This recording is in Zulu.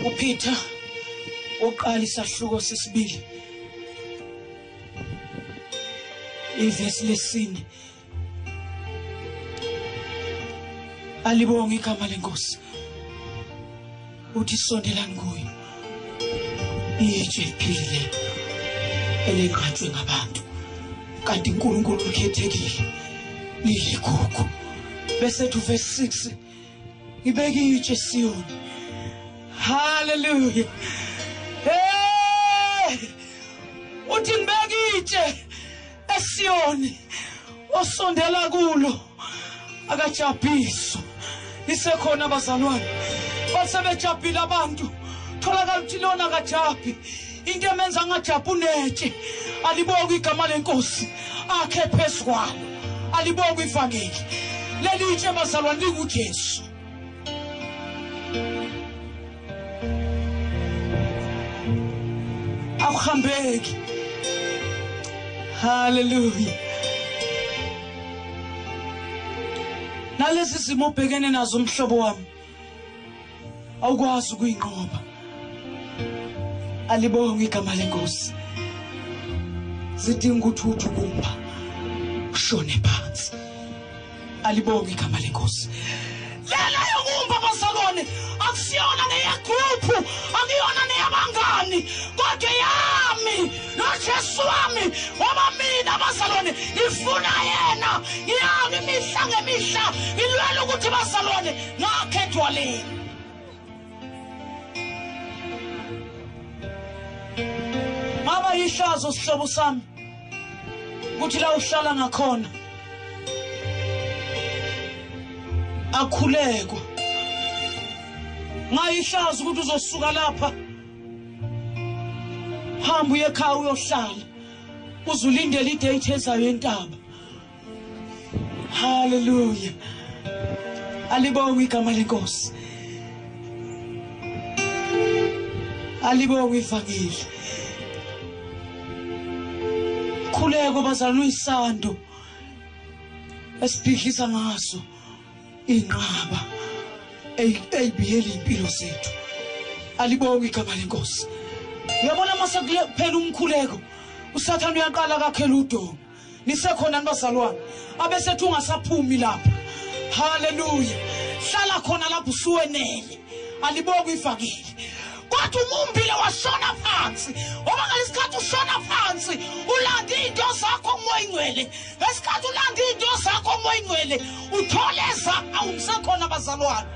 uPeter oqala isahluko sesibili ivesi lesine alibonga igama lenkosi uthi sondelani kuyo itshe liphilile elenqatshwe ngabantu kanti uNkulunkulu ukhethekile liligugu bese tu verse 6 ngibeke itshe Siyoni hallelujah hey uthi ngibeke itshe eSiyoni osondela kulo akajabhiso isekhona abazalwane basebejabhile abantu tholakala ukuthi lona akajabhi into emenza angajabhi unetshe alibonga igama lenkosi akhe phezulu alibonga ivangeli leli itshe bazalwane linguJesu akuhambeki hallelujah nalezi zimo ubhekene nazo umhlobo wami awukwazi ukuyinqoba alibonga igama lenkosi zidinga ukuthi uthi kumba ushone phansi alibonga igama lenkosi lela yokumba bazalwane akusiyona neya group akuyona neyabangani kodwa yami noJesu wami ngoba mina bazalwane ngifuna yena ngiyami imihla ngemihla ngilwela ukuthi bazalwane ngakhethwa leni mama yihlazo sihlobo sami ukuthi la uhlala ngakhona akhuleko ngayihlazo ukuthi uzosuka lapha hamba uye ekhaya uyohlala uzulindele idate ezayo entaba hallelujah alibonga igama lenkosi alibonga ivangeli khuleko bazalwane uyisando esibhidlisa ngaso inqaba eyibiyela impilo zethu alibonga igama lenkosi uyabona mase kuphela umkhuleko usathana uyaqala kakhela udongo nisekhona nibazalwane abesethi ungasaphumi lapha hallelujah hlala khona lapho usuwenele alibonga ivangeli kodwa umumbile washona phansi ngoba ngalesikhathi ushona phansi ulanda into zakho moyingcwele ngesikhathi ulanda into zakho moyingcwele utholeza awumsekhona bazalwane